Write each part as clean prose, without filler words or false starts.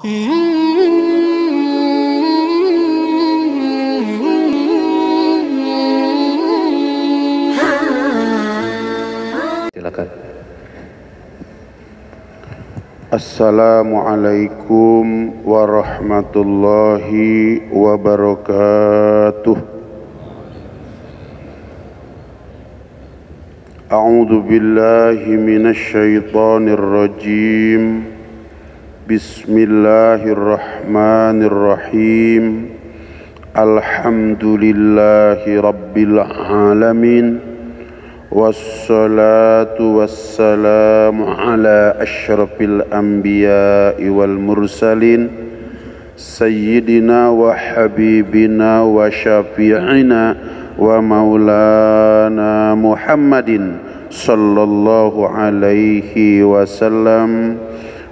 Silakan. Assalamualaikum warahmatullahi wabarakatuh. A'udzu billahi minasy syaithanir rajim. Bismillahirrahmanirrahim. Alhamdulillahi rabbil alamin. Wassalatu wassalamu ala asyrafil anbiya'i wal mursalin sayyidina wa habibina wa syafi'ina wa maulana Muhammadin sallallahu alaihi wasallam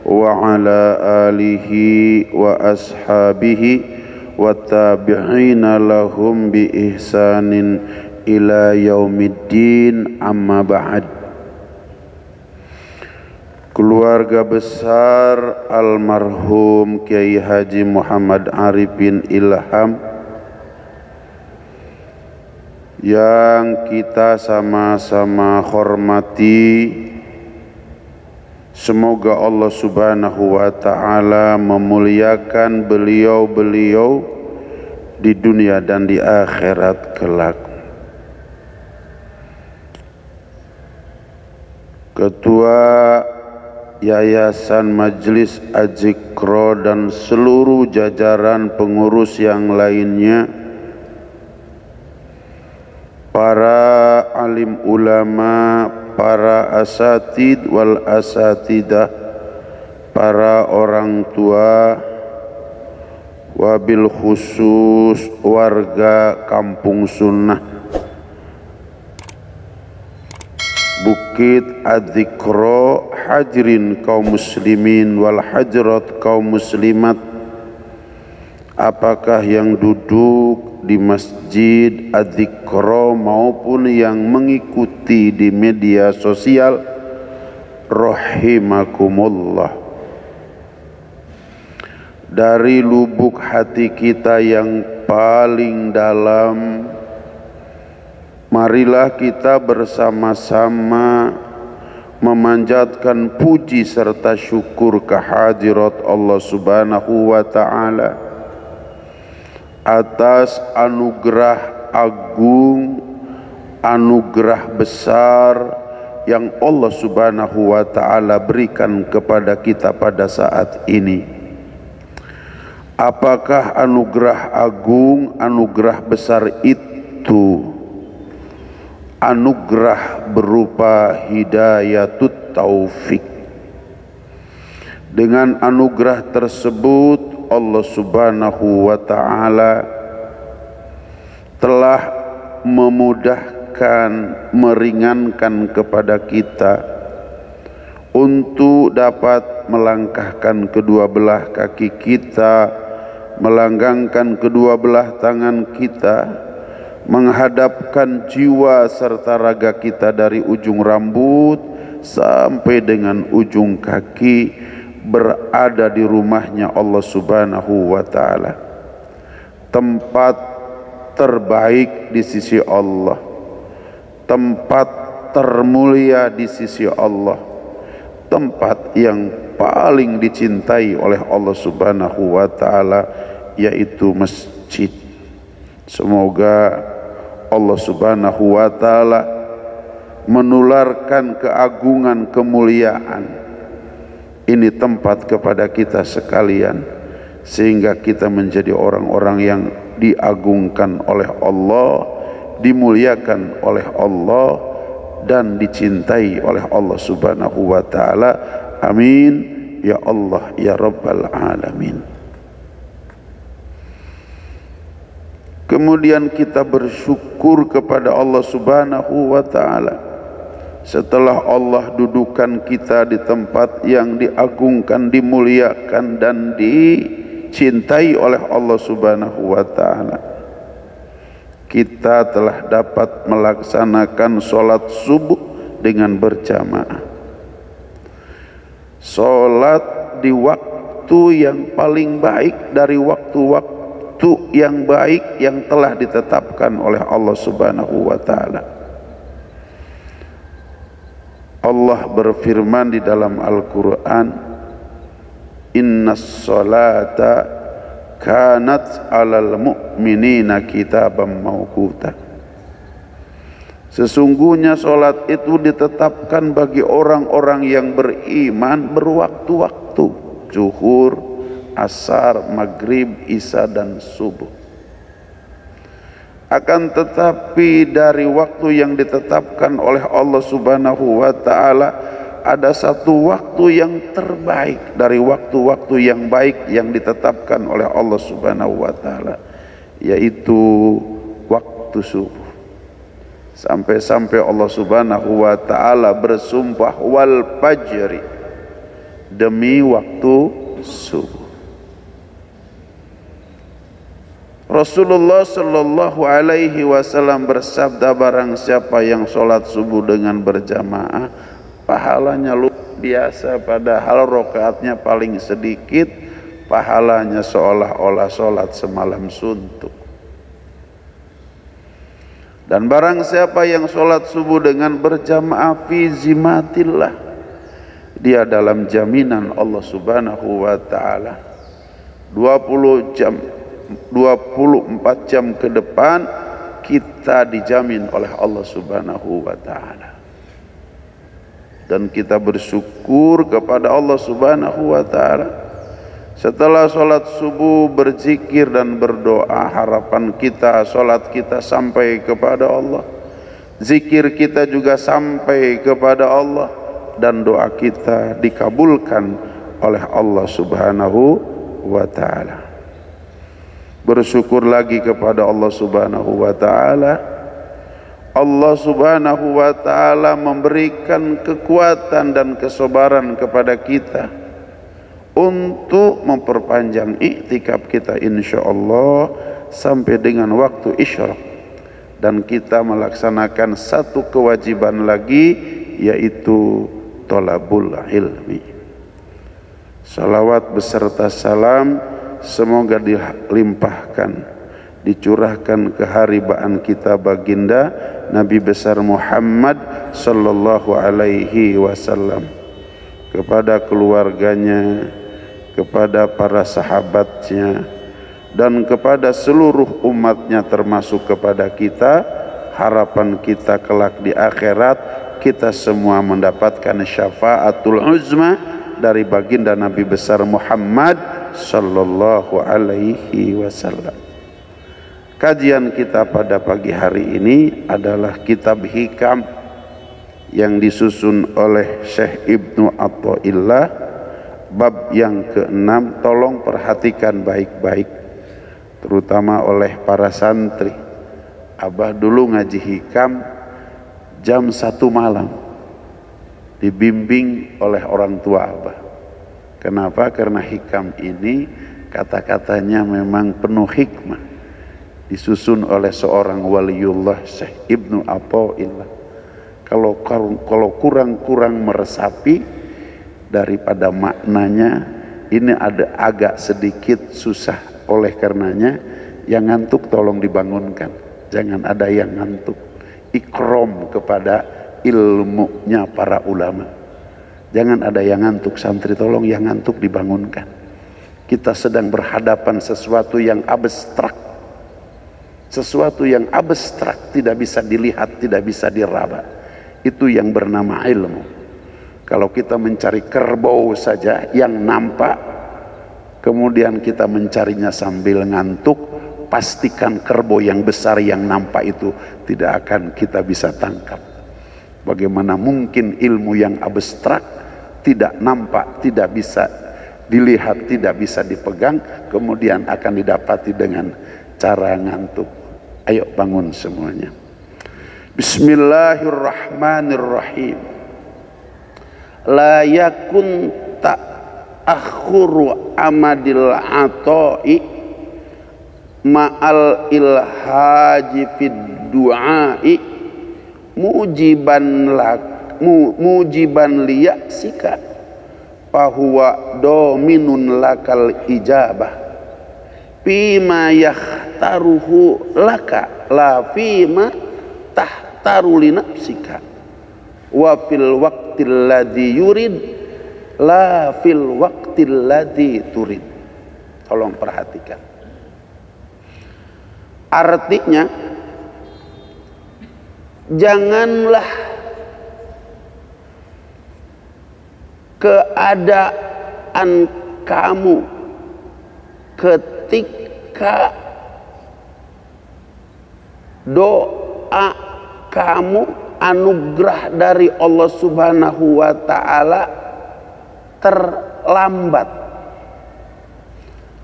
wa ala alihi wa ashabihi wa tabi'ina lahum bi ihsanin ila yaumiddin, amma ba'd. Keluarga besar almarhum Kiai Haji Muhammad Arifin Ilham yang kita sama-sama hormati, semoga Allah Subhanahu wa ta'ala memuliakan beliau-beliau di dunia dan di akhirat kelak. Ketua Yayasan Majelis Az-Zikra dan seluruh jajaran pengurus yang lainnya, para alim ulama, para asatid wal asatidah, para orang tua, wabil khusus warga Kampung Sunnah Bukit Az-Zikra, hadirin kaum muslimin wal hadirat kaum muslimat, apakah yang duduk di Masjid Az-Zikra maupun yang mengikuti di media sosial, rahimakumullah. Dari lubuk hati kita yang paling dalam, marilah kita bersama-sama memanjatkan puji serta syukur kehadirat Allah Subhanahu wa ta'ala atas anugerah agung, anugerah besar yang Allah Subhanahu wa ta'ala berikan kepada kita pada saat ini. Apakah anugerah agung, anugerah besar itu? Anugerah berupa hidayatut taufik. Dengan anugerah tersebut Allah Subhanahu wa ta'ala telah memudahkan, meringankan kepada kita untuk dapat melangkahkan kedua belah kaki kita, melanggangkan kedua belah tangan kita, menghadapkan jiwa serta raga kita dari ujung rambut sampai dengan ujung kaki berada di rumahnya Allah Subhanahu wa ta'ala, tempat terbaik di sisi Allah, tempat termulia di sisi Allah, tempat yang paling dicintai oleh Allah Subhanahu wa ta'ala, yaitu masjid. Semoga Allah Subhanahu wa ta'ala menularkan keagungan, kemuliaan ini tempat kepada kita sekalian, sehingga kita menjadi orang-orang yang diagungkan oleh Allah, dimuliakan oleh Allah, dan dicintai oleh Allah Subhanahu wa ta'ala. Amin ya Allah ya Rabbal Alamin. Kemudian kita bersyukur kepada Allah Subhanahu wa ta'ala setelah Allah dudukan kita di tempat yang diagungkan, dimuliakan dan dicintai oleh Allah Subhanahu wa ta'ala. Kita telah dapat melaksanakan sholat subuh dengan berjamaah, sholat di waktu waktu yang paling baik dari waktu-waktu yang baik yang telah ditetapkan oleh Allah Subhanahu wa taala. Allah berfirman di dalam Al-Qur'an, "Innas salata kanat 'alal mu'minina kitaban mauquta." Sesungguhnya solat itu ditetapkan bagi orang-orang yang beriman berwaktu-waktu, zuhur, asar, maghrib, isya dan subuh. Akan tetapi dari waktu yang ditetapkan oleh Allah Subhanahu wa taala, ada satu waktu yang terbaik dari waktu-waktu yang baik yang ditetapkan oleh Allah Subhanahu wa taala, yaitu waktu subuh. Sampai-sampai Allah Subhanahu wa taala bersumpah, wal fajri, demi waktu subuh. Rasulullah sallallahu alaihi wasallam bersabda, barang siapa yang sholat subuh dengan berjamaah, pahalanya luar biasa, padahal rakaatnya paling sedikit, pahalanya seolah-olah sholat semalam suntuk. Dan barang siapa yang sholat subuh dengan berjamaah fi zimatillah, dia dalam jaminan Allah Subhanahu wa taala 24 jam ke depan kita dijamin oleh Allah Subhanahu wa taala. Dan kita bersyukur kepada Allah Subhanahu wa taala. Setelah sholat subuh berzikir dan berdoa, harapan kita sholat kita sampai kepada Allah, zikir kita juga sampai kepada Allah, dan doa kita dikabulkan oleh Allah Subhanahu wa taala. Bersyukur lagi kepada Allah Subhanahu wa taala. Allah Subhanahu wa taala memberikan kekuatan dan kesabaran kepada kita untuk memperpanjang iktikaf kita insyaallah sampai dengan waktu isyraq, dan kita melaksanakan satu kewajiban lagi, yaitu thalabul ilmi. Salawat beserta salam semoga dilimpahkan, dicurahkan keharibaan kita baginda Nabi besar Muhammad sallallahu alaihi wasallam, kepada keluarganya, kepada para sahabatnya, dan kepada seluruh umatnya, termasuk kepada kita. Harapan kita kelak di akhirat, kita semua mendapatkan syafaatul uzma dari baginda Nabi besar Muhammad sallallahu alaihi wasallam. Kajian kita pada pagi hari ini adalah kitab Hikam yang disusun oleh Syekh Ibnu Athaillah, bab yang ke-6. Tolong perhatikan baik-baik, terutama oleh para santri. Abah dulu ngaji Hikam jam 1 malam, dibimbing oleh orang tua Abah. Kenapa? Karena Hikam ini kata-katanya memang penuh hikmah, disusun oleh seorang waliullah, Syekh Ibnu Athaillah. Kalau kurang-kurang meresapi daripada maknanya, ini ada agak sedikit susah. Oleh karenanya yang ngantuk tolong dibangunkan, jangan ada yang ngantuk. Ikram kepada ilmunya para ulama, jangan ada yang ngantuk. Santri tolong yang ngantuk dibangunkan. Kita sedang berhadapan sesuatu yang abstrak, sesuatu yang abstrak, tidak bisa dilihat, tidak bisa diraba. Itu yang bernama ilmu. Kalau kita mencari kerbau saja yang nampak, kemudian kita mencarinya sambil ngantuk, pastikan kerbau yang besar yang nampak itu tidak akan kita bisa tangkap. Bagaimana mungkin ilmu yang abstrak, tidak nampak, tidak bisa dilihat, tidak bisa dipegang, kemudian akan didapati dengan cara ngantuk. Ayo bangun semuanya. Bismillahirrahmanirrahim. La yakun ta'akhuru amadil ata'i ma'al ilhaji fid du'ai mujiban liyaksika fahuwa dominun lakal ijabah fima yakhtaruhu laka la fima tahtaru li nafsika wa fil waqtil ladzi yurid la fil waqtil ladzi turid. Tolong perhatikan. Artinya, janganlah keadaan kamu ketika doa kamu, anugerah dari Allah Subhanahu wa ta'ala terlambat.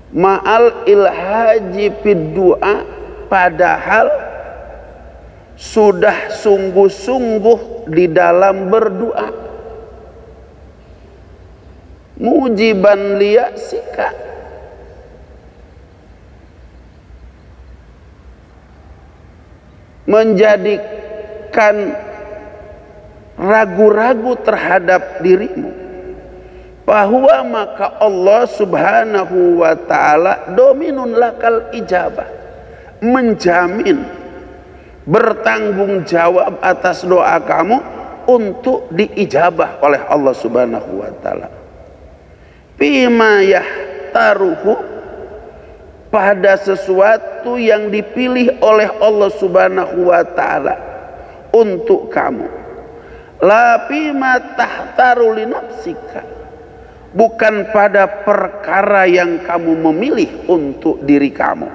Ma'al ilhaji fid du'a, padahal sudah sungguh-sungguh di dalam berdoa. Mujiban liyasika, menjadikan ragu-ragu terhadap dirimu, bahwa maka Allah Subhanahu wa ta'ala dominun lakal ijabah, menjamin, bertanggung jawab atas doa kamu untuk diijabah oleh Allah Subhanahu wa ta'ala. Bima yahtaruhu, pada sesuatu yang dipilih oleh Allah Subhanahu wa ta'ala untuk kamu. La bima tahtaru li nafsika, bukan pada perkara yang kamu memilih untuk diri kamu.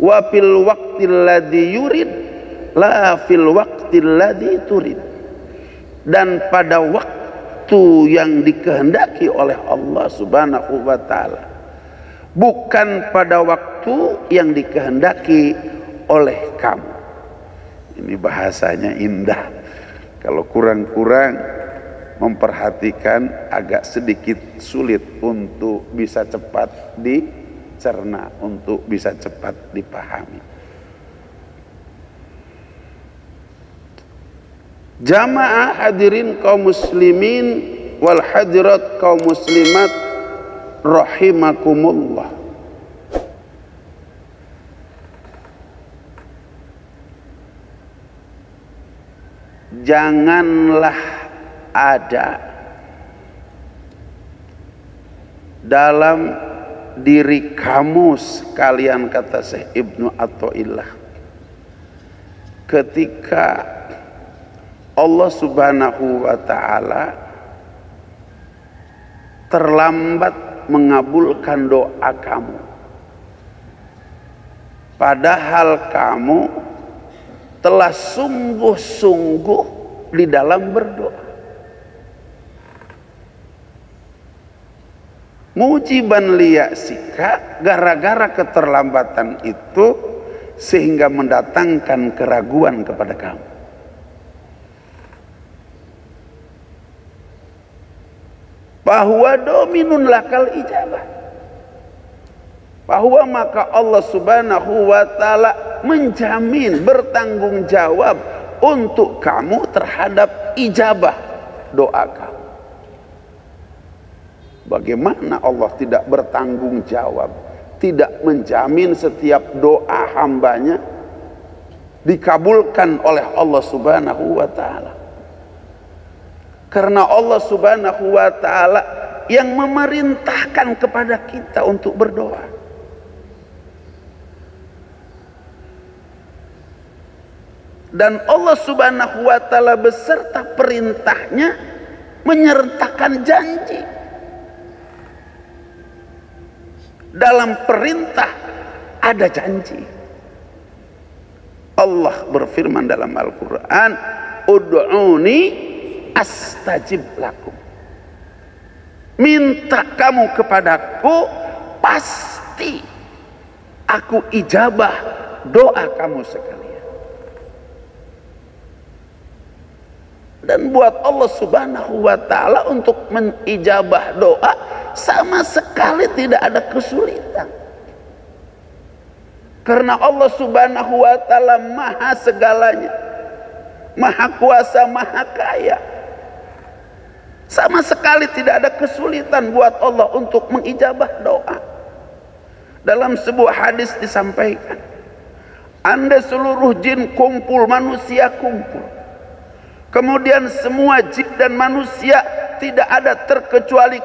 Wa fil waqtil ladzi yurid la fil waqtil ladzi turid, dan pada waktu yang dikehendaki oleh Allah Subhanahu wa ta'ala, bukan pada waktu yang dikehendaki oleh kamu. Ini bahasanya indah. Kalau kurang-kurang memperhatikan, agak sedikit sulit untuk bisa cepat dicerna, untuk bisa cepat dipahami. Jamaah hadirin kaum muslimin wal hadirat kaum muslimat rahimakumullah. Janganlah ada dalam diri kamu sekalian, kata Syekh Ibnu Athaillah, ketika Allah Subhanahu wa ta'ala terlambat mengabulkan doa kamu, padahal kamu telah sungguh-sungguh di dalam berdoa. Mujiban liyasika, gara-gara keterlambatan itu sehingga mendatangkan keraguan kepada kamu. Bahwa dominun lakal ijabah, bahwa maka Allah Subhanahu wa ta'ala menjamin, bertanggung jawab untuk kamu terhadap ijabah doa kamu. Bagaimana Allah tidak bertanggung jawab, tidak menjamin setiap doa hambanya dikabulkan oleh Allah Subhanahu wa ta'ala? Karena Allah Subhanahu wa ta'ala yang memerintahkan kepada kita untuk berdoa. Dan Allah Subhanahu wa ta'ala beserta perintahnya menyertakan janji. Dalam perintah ada janji. Allah berfirman dalam Al-Quran, ud'uni astajib lakum, minta kamu kepadaku, pasti aku ijabah doa kamu sekalian. Dan buat Allah Subhanahu wa ta'ala untuk menijabah doa sama sekali tidak ada kesulitan, karena Allah Subhanahu wa ta'ala maha segalanya, maha kuasa, maha kaya. Sama sekali tidak ada kesulitan buat Allah untuk mengijabah doa. Dalam sebuah hadis disampaikan, anda seluruh jin kumpul, manusia kumpul, kemudian semua jin dan manusia tidak ada terkecuali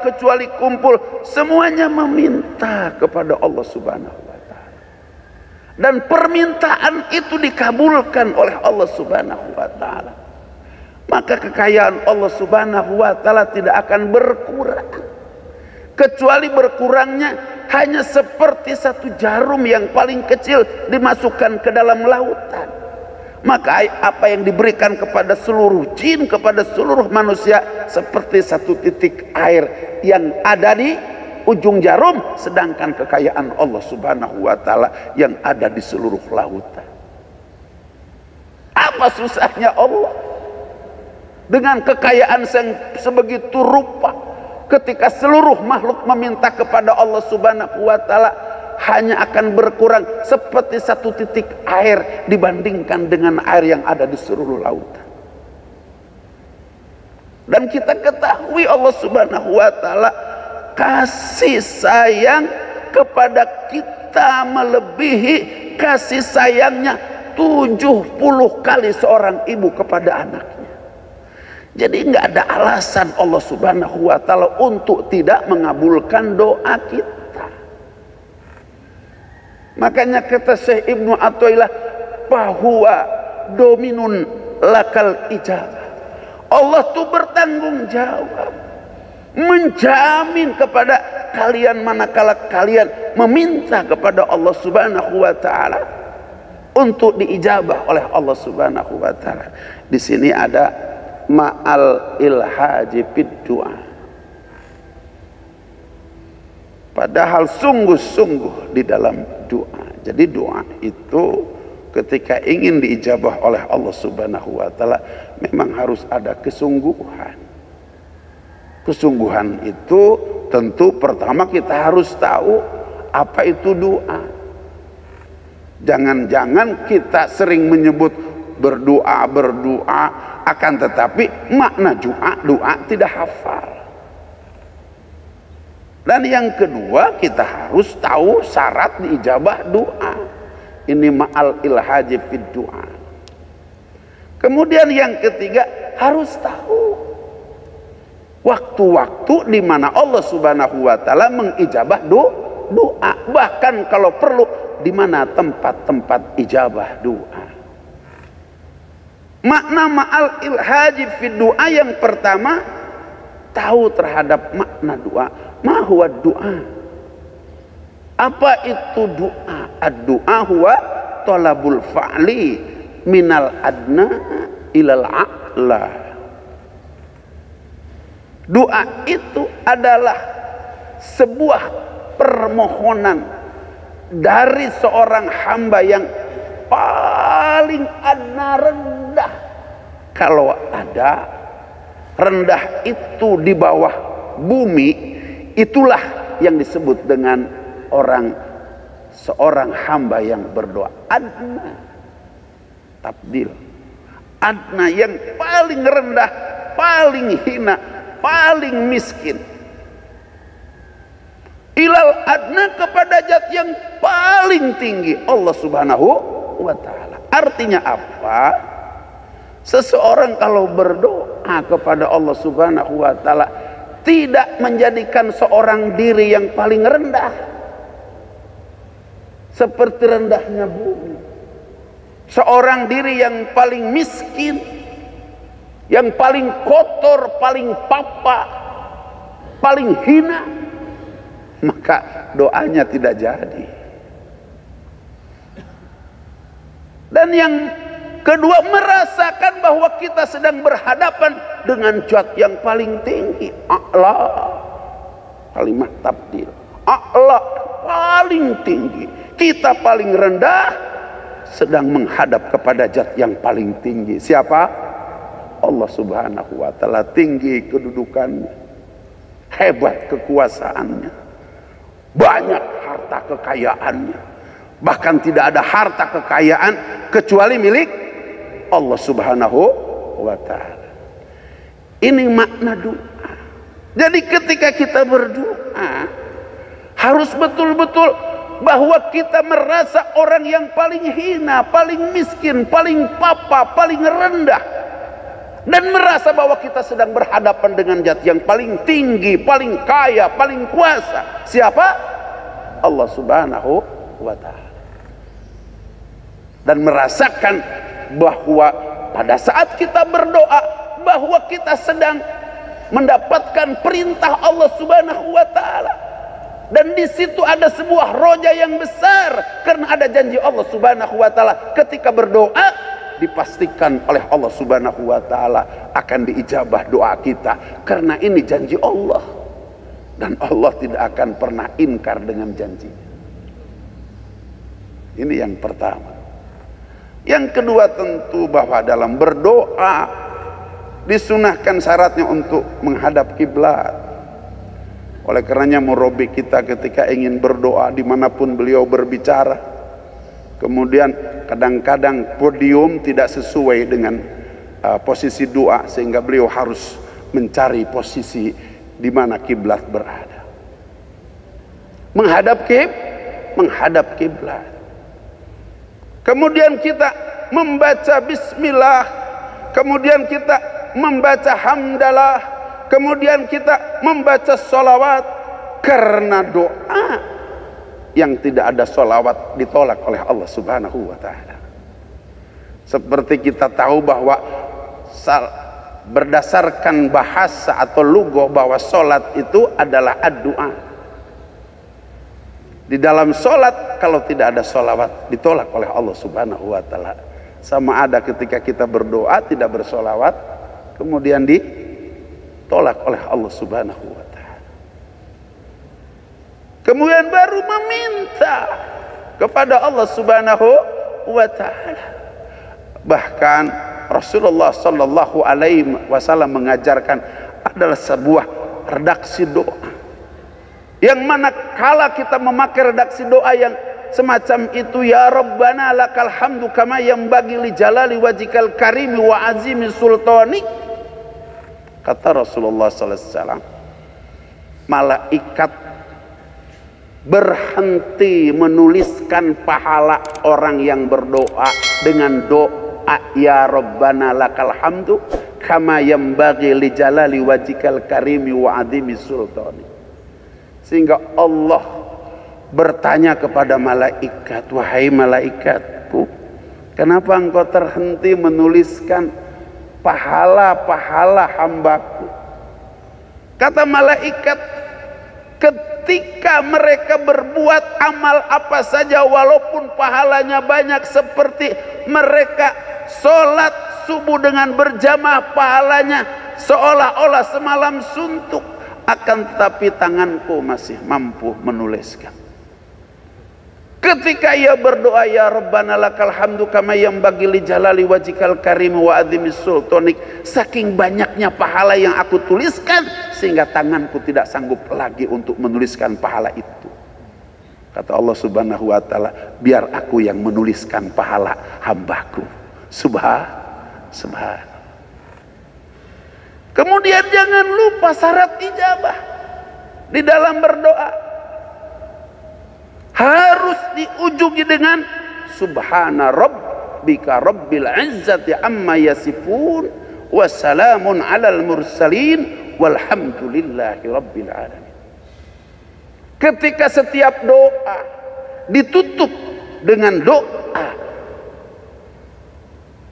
kumpul, semuanya meminta kepada Allah Subhanahu wa ta'ala, dan permintaan itu dikabulkan oleh Allah Subhanahu wa ta'ala. Maka kekayaan Allah Subhanahu wa ta'ala tidak akan berkurang, kecuali berkurangnya hanya seperti satu jarum yang paling kecil dimasukkan ke dalam lautan. Maka apa yang diberikan kepada seluruh jin, kepada seluruh manusia, seperti satu titik air yang ada di ujung jarum, sedangkan kekayaan Allah Subhanahu wa ta'ala yang ada di seluruh lautan. Apa susahnya Allah dengan kekayaan yang sebegitu rupa, ketika seluruh makhluk meminta kepada Allah Subhanahu wa ta'ala, hanya akan berkurang seperti satu titik air dibandingkan dengan air yang ada di seluruh lautan. Dan kita ketahui Allah Subhanahu wa ta'ala kasih sayang kepada kita melebihi kasih sayangnya 70 kali seorang ibu kepada anaknya. Jadi nggak ada alasan Allah Subhanahu wa ta'ala untuk tidak mengabulkan doa kita. Makanya kata Syekh Ibnu Athaillah, bahwa dominun lakal ijabah. Allah tuh bertanggung jawab, menjamin kepada kalian manakala kalian meminta kepada Allah Subhanahu wa ta'ala untuk diijabah oleh Allah Subhanahu wa ta'ala. Di sini ada ma'al ilhaji fid du'a. Padahal sungguh-sungguh di dalam doa. Jadi doa itu ketika ingin diijabah oleh Allah Subhanahu wa ta'ala memang harus ada kesungguhan. Kesungguhan itu tentu pertama kita harus tahu apa itu doa. Jangan-jangan kita sering menyebut berdoa akan tetapi makna doa tidak hafal. Dan yang kedua, kita harus tahu syarat diijabah doa. Ini ma'al ilhaji fid doa. Kemudian yang ketiga, harus tahu waktu-waktu di mana Allah Subhanahu wa ta'ala mengijabah doa. Bahkan kalau perlu, di mana tempat-tempat ijabah doa. Makna ma'al ilhaji fid doa yang pertama, tahu terhadap makna doa. Ma huwa doa? Apa itu doa? Ad-doa huwa talabul fa'li minal adna ilal a'la. Doa itu adalah sebuah permohonan dari seorang hamba yang paling adna, rendah. Kalau ada, rendah itu di bawah bumi, itulah yang disebut dengan seorang hamba yang berdoa. Adna, tabdil. Adna yang paling rendah, paling hina, paling miskin. Ilal adna, kepada zat yang paling tinggi, Allah Subhanahu wa ta'ala. Artinya apa? Seseorang kalau berdoa kepada Allah Subhanahu wa ta'ala tidak menjadikan seorang diri yang paling rendah seperti rendahnya bumi, seorang diri yang paling miskin, yang paling kotor, paling papa, paling hina, maka doanya tidak jadi. Dan yang kedua, merasakan bahwa kita sedang berhadapan dengan zat yang paling tinggi. A'la, kalimat tabdil. A'la, paling tinggi. Kita paling rendah, sedang menghadap kepada zat yang paling tinggi. Siapa? Allah Subhanahu wa ta'ala. Tinggi kedudukannya, hebat kekuasaannya, banyak harta kekayaannya. Bahkan tidak ada harta kekayaan kecuali milik Allah Subhanahu wa ta'ala. Ini makna doa. Jadi ketika kita berdoa harus betul-betul bahwa kita merasa orang yang paling hina, paling miskin, paling papa, paling rendah, dan merasa bahwa kita sedang berhadapan dengan zat yang paling tinggi, paling kaya, paling kuasa. Siapa? Allah Subhanahu wa ta'ala. Dan merasakan bahwa pada saat kita berdoa bahwa kita sedang mendapatkan perintah Allah Subhanahu wa ta'ala, dan di situ ada sebuah roja yang besar karena ada janji Allah Subhanahu wa ta'ala. Ketika berdoa dipastikan oleh Allah Subhanahu wa ta'ala akan diijabah doa kita, karena ini janji Allah dan Allah tidak akan pernah ingkar dengan janjinya. Ini yang pertama. Yang kedua, tentu bahwa dalam berdoa disunahkan syaratnya untuk menghadap kiblat. Oleh karenanya murabi kita ketika ingin berdoa dimanapun beliau berbicara, kemudian kadang-kadang podium tidak sesuai dengan posisi doa, sehingga beliau harus mencari posisi di mana kiblat berada. Menghadap kiblat. Kemudian kita membaca bismillah, kemudian kita membaca hamdalah, kemudian kita membaca sholawat, karena doa yang tidak ada sholawat ditolak oleh Allah Subhanahu wa ta'ala. Seperti kita tahu bahwa berdasarkan bahasa atau lugah bahwa sholat itu adalah ad-doa. Di dalam sholat kalau tidak ada sholawat ditolak oleh Allah Subhanahu wa ta'ala. Sama ada ketika kita berdoa tidak bersolawat, kemudian ditolak oleh Allah Subhanahu wa ta'ala. Kemudian baru meminta kepada Allah Subhanahu wa ta'ala. Bahkan Rasulullah sallallahu alaihi wasallam mengajarkan adalah sebuah redaksi doa, yang mana kala kita memakai redaksi doa yang semacam itu, ya Rabbana lakal hamdu kama yanbaghi li jalali wajhikal karimi wa azimi sultanik, kata Rasulullah sallallahu alaihi wasallam, malaikat berhenti menuliskan pahala orang yang berdoa dengan doa ya Rabbana lakal hamdu kama yanbaghi li jalali wajhikal karimi wa azimi sultanik. Sehingga Allah bertanya kepada malaikat, wahai malaikatku, kenapa engkau terhenti menuliskan pahala-pahala hambaku? Kata malaikat, ketika mereka berbuat amal apa saja walaupun pahalanya banyak, seperti mereka sholat subuh dengan berjamaah, pahalanya seolah-olah semalam suntuk, akan tetapi tanganku masih mampu menuliskan. Ketika ia berdoa ya Rabbana lakal hamdu kama yanbaghi li jalali wajhikal karim wa azimi sultanik, saking banyaknya pahala yang aku tuliskan sehingga tanganku tidak sanggup lagi untuk menuliskan pahala itu. Kata Allah Subhanahu wa ta'ala, biar aku yang menuliskan pahala hambaku. Subhan. Kemudian jangan lupa syarat ijabah di dalam berdoa harus diujungi dengan subhana rabbika rabbil izzati amma yasifun wa salamun alal mursalin walhamdulillahi rabbil alamin. Ketika setiap doa ditutup dengan doa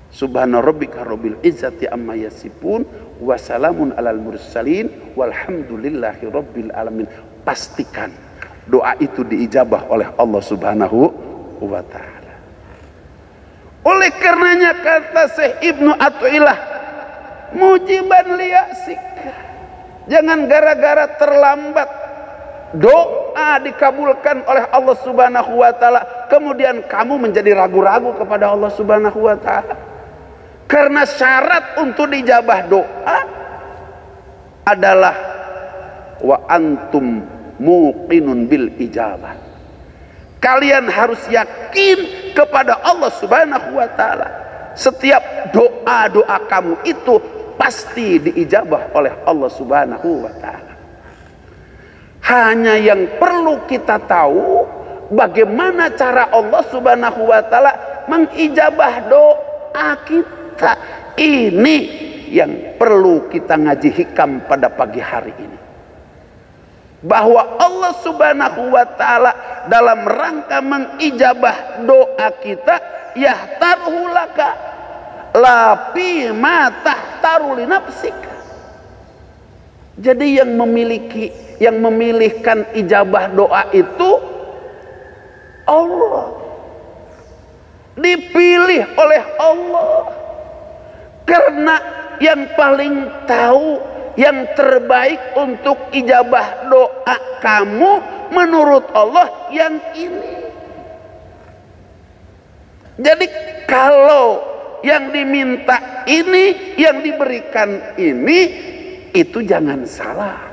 subhana rabbika rabbil izzati amma yasifun wa salamun alal mursalin walhamdulillahi rabbil alamin, pastikan doa itu diijabah oleh Allah Subhanahu wa ta'ala. Oleh karenanya kata Syekh Ibnu Athaillah, mujiban liyasik, jangan gara-gara terlambat doa dikabulkan oleh Allah Subhanahu wa ta'ala kemudian kamu menjadi ragu-ragu kepada Allah Subhanahu wa ta'ala. Karena syarat untuk dijabah doa adalah wa antum muqinun bil ijabah. Kalian harus yakin kepada Allah Subhanahu wa ta'ala. Setiap doa-doa kamu itu pasti diijabah oleh Allah Subhanahu wa taala. Hanya yang perlu kita tahu bagaimana cara Allah Subhanahu wa taala mengijabah doa kita. Ini yang perlu kita ngaji hikam pada pagi hari ini. Bahwa Allah Subhanahu wa taala dalam rangka mengijabah doa kita, yahtarhu laka la fi ma tahtaru li nafsika. Jadi yang memilihkan ijabah doa itu Allah. Dipilih oleh Allah. Karena yang paling tahu, yang terbaik untuk ijabah doa kamu menurut Allah yang ini. Jadi kalau yang diminta ini, yang diberikan ini, itu jangan salah.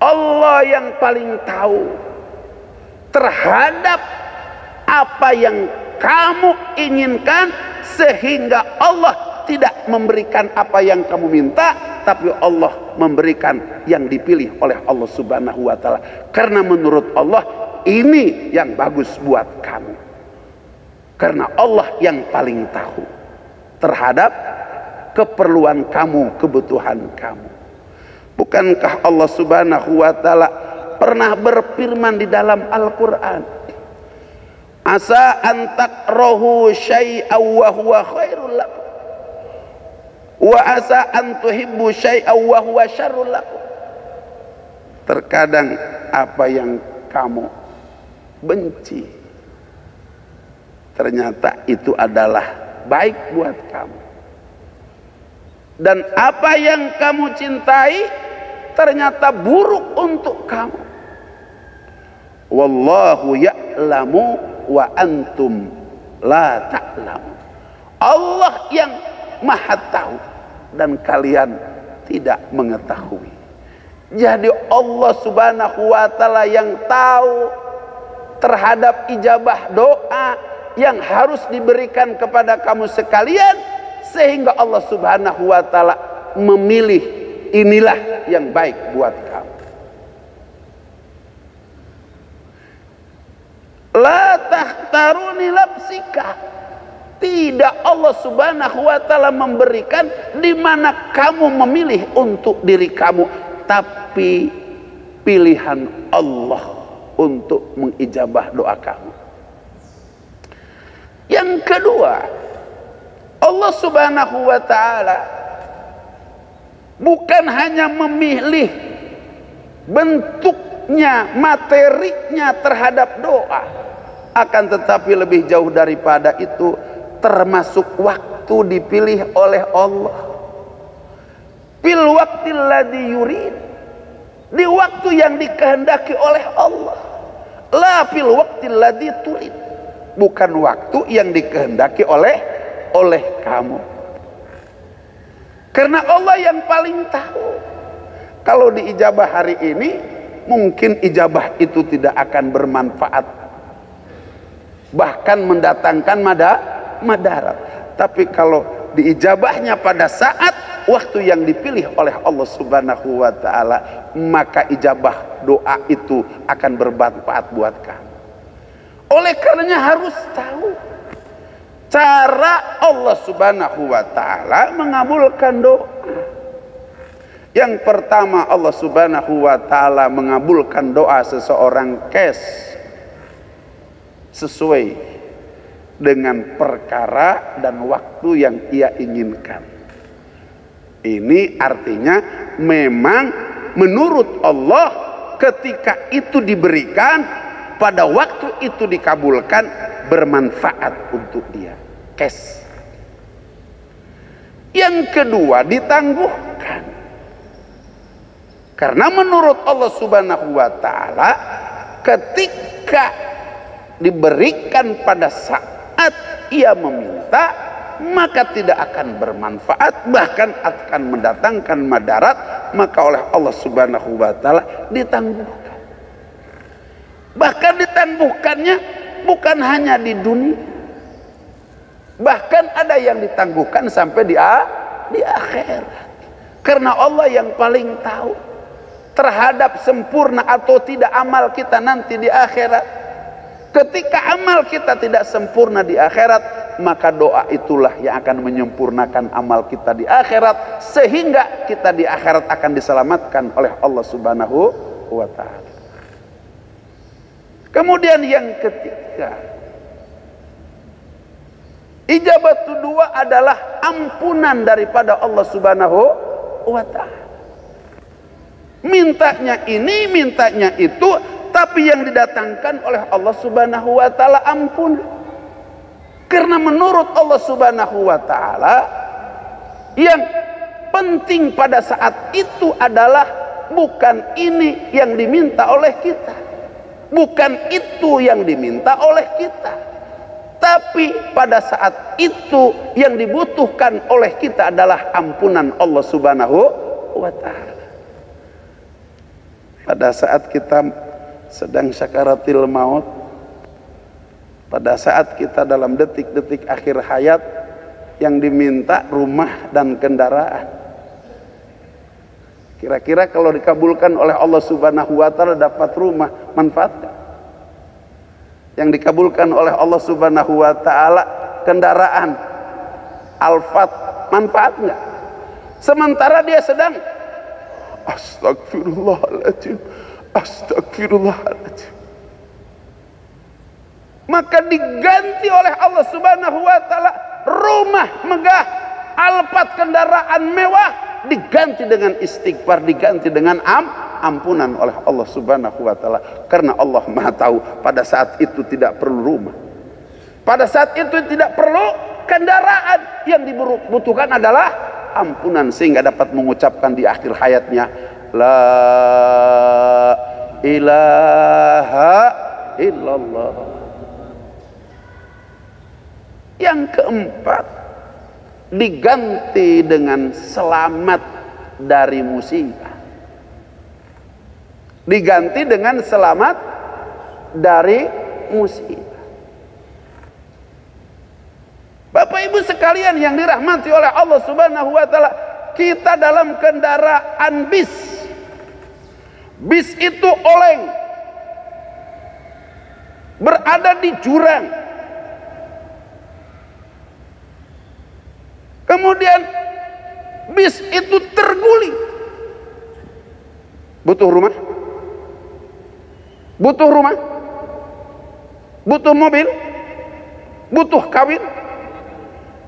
Allah yang paling tahu terhadap apa yang kamu inginkan, sehingga Allah tidak memberikan apa yang kamu minta, tapi Allah memberikan yang dipilih oleh Allah Subhanahu wa taala. Karena menurut Allah ini yang bagus buat kamu. Karena Allah yang paling tahu terhadap keperluan kamu, kebutuhan kamu. Bukankah Allah Subhanahu wa taala pernah berfirman di dalam Al-Qur'an, asa antakrahu syai'aw wa huwa khairul lakum wa asa an tuhibbu syai'aw wa huwa syarrul lakum. Terkadang apa yang kamu benci ternyata itu adalah baik buat kamu, dan apa yang kamu cintai ternyata buruk untuk kamu. Wallahu ya'lamu wa antum la ta'lamu. Allah yang maha tahu dan kalian tidak mengetahui. Jadi Allah Subhanahu wa taala yang tahu terhadap ijabah doa yang harus diberikan kepada kamu sekalian, sehingga Allah Subhanahu wa taala memilih inilah yang baik buat kamu. La tahtaruni nafsika. Tidak, Allah Subhanahu wa taala memberikan di mana kamu memilih untuk diri kamu, tapi pilihan Allah untuk mengijabah doa kamu. Yang kedua, Allah Subhanahu wa taala bukan hanya memilih bentuknya, materinya terhadap doa, akan tetapi lebih jauh daripada itu, termasuk waktu dipilih oleh Allah. Fil waqtil ladzi yurid, di waktu yang dikehendaki oleh Allah. La fil waqtil ladzi turid, bukan waktu yang dikehendaki oleh kamu. Karena Allah yang paling tahu. Kalau diijabah hari ini, mungkin ijabah itu tidak akan bermanfaat, bahkan mendatangkan madarat. Tapi kalau diijabahnya pada saat waktu yang dipilih oleh Allah Subhanahu wa taala, maka ijabah doa itu akan bermanfaat buat kamu. Oleh karenanya harus tahu cara Allah Subhanahu wa taala mengabulkan doa. Yang pertama, Allah Subhanahu wa taala mengabulkan doa seseorang sesuai dengan perkara dan waktu yang ia inginkan. Ini artinya memang menurut Allah ketika itu diberikan, pada waktu itu dikabulkan, bermanfaat untuk dia. Yang kedua, ditangguhkan. Karena menurut Allah Subhanahu wa taala, ketika diberikan pada saat ia meminta, maka tidak akan bermanfaat, bahkan akan mendatangkan madarat. Maka oleh Allah Subhanahu wa taala ditangguhkan. Bahkan ditangguhkannya bukan hanya di dunia, bahkan ada yang ditangguhkan sampai Di akhirat. Karena Allah yang paling tahu terhadap sempurna atau tidak amal kita nanti di akhirat. Ketika amal kita tidak sempurna di akhirat, maka doa itulah yang akan menyempurnakan amal kita di akhirat, sehingga kita di akhirat akan diselamatkan oleh Allah Subhanahu wa ta'ala. Kemudian yang ketiga, ijabatu dua adalah ampunan daripada Allah Subhanahu wa ta'ala. Mintanya ini, mintanya itu, tapi yang didatangkan oleh Allah Subhanahu wa ta'ala ampun. Karena menurut Allah Subhanahu wa ta'ala, yang penting pada saat itu adalah bukan ini yang diminta oleh kita, bukan itu yang diminta oleh kita, tapi pada saat itu yang dibutuhkan oleh kita adalah ampunan Allah Subhanahu wa ta'ala. Pada saat kita sedang sakaratil maut, pada saat kita dalam detik-detik akhir hayat, yang diminta rumah dan kendaraan. Kira-kira kalau dikabulkan oleh Allah Subhanahu wa ta'ala dapat rumah, manfaat gak? Yang dikabulkan oleh Allah Subhanahu wa ta'ala kendaraan, Alphard, manfaat gak? Sementara dia sedang astagfirullahaladzim, astagfirullahaladzim. Maka diganti oleh Allah Subhanahu wa ta'ala rumah megah, Alphard, kendaraan mewah, diganti dengan istighfar, diganti dengan ampunan oleh Allah Subhanahu wa ta'ala. Karena Allah Maha tahu pada saat itu tidak perlu rumah, pada saat itu tidak perlu kendaraan, yang dibutuhkan adalah ampunan, sehingga dapat mengucapkan di akhir hayatnya la ilaha illallah. Yang keempat, diganti dengan selamat dari musibah. Diganti dengan selamat dari musibah. Bapak Ibu sekalian yang dirahmati oleh Allah Subhanahu wa ta'ala, kita dalam kendaraan bis. Bis itu oleng, berada di jurang. Kemudian bis itu terguling. Butuh rumah? Butuh rumah? Butuh mobil? Butuh kawin?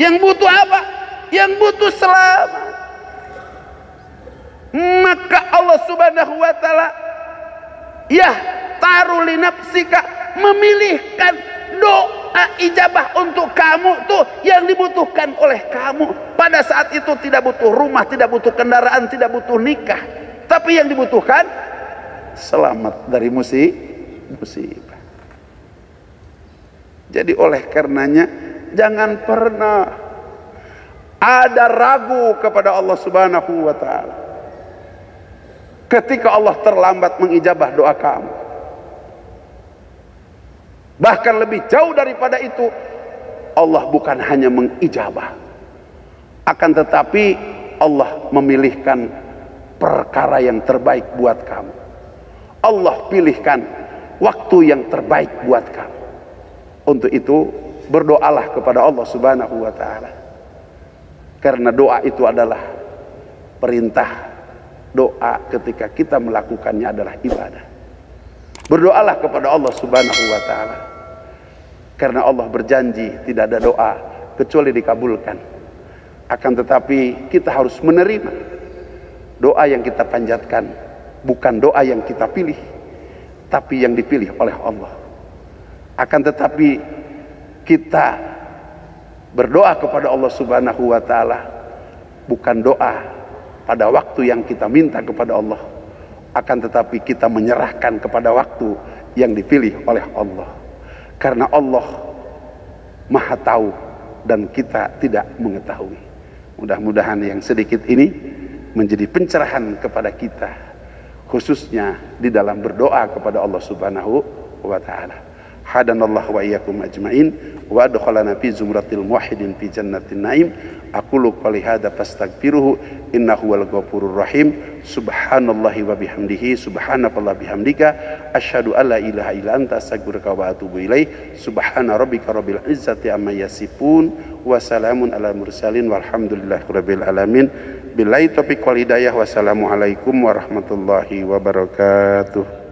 Yang butuh apa? Yang butuh selamat. Maka Allah Subhanahu wa ta'ala ya taruh li nafsika, memilihkan doa ijabah untuk kamu tuh yang dibutuhkan oleh kamu. Pada saat itu tidak butuh rumah, tidak butuh kendaraan, tidak butuh nikah, tapi yang dibutuhkan selamat dari musibah. Jadi oleh karenanya jangan pernah ada ragu kepada Allah Subhanahu wa ta'ala ketika Allah terlambat mengijabah doa kamu. Bahkan lebih jauh daripada itu, Allah bukan hanya mengijabah, akan tetapi Allah memilihkan perkara yang terbaik buat kamu. Allah pilihkan waktu yang terbaik buat kamu. Untuk itu berdoalah kepada Allah Subhanahu wa ta'ala, karena doa itu adalah perintah. Doa ketika kita melakukannya adalah ibadah. Berdoalah kepada Allah Subhanahu wa ta'ala, karena Allah berjanji tidak ada doa kecuali dikabulkan. Akan tetapi kita harus menerima doa yang kita panjatkan, bukan doa yang kita pilih, tapi yang dipilih oleh Allah. Akan tetapi kita berdoa kepada Allah Subhanahu wa ta'ala bukan doa pada waktu yang kita minta kepada Allah, akan tetapi kita menyerahkan kepada waktu yang dipilih oleh Allah. Karena Allah Maha tahu dan kita tidak mengetahui. Mudah-mudahan yang sedikit ini menjadi pencerahan kepada kita, khususnya di dalam berdoa kepada Allah Subhanahu wa ta'ala. hadanallahu wa iyyakum ajmain wa adkhalana fi zumratil muwahhidin fi jannatin naim. Aqulu qouli hadza fastaghfiruhu innahu wal ghafurur rahim. Subhanallahi wa bihamdihi subhanallahi bihamdika asyhadu alla ilaha illa anta astaghfiruka wa atubu ilaik. Subhana rabbika rabbil izzati amma yasifun wa salamun alal mursalin walhamdulillahi rabbil alamin. Billahi taufiq wal hidayah. Wassalamualaikum warahmatullahi wabarakatuh.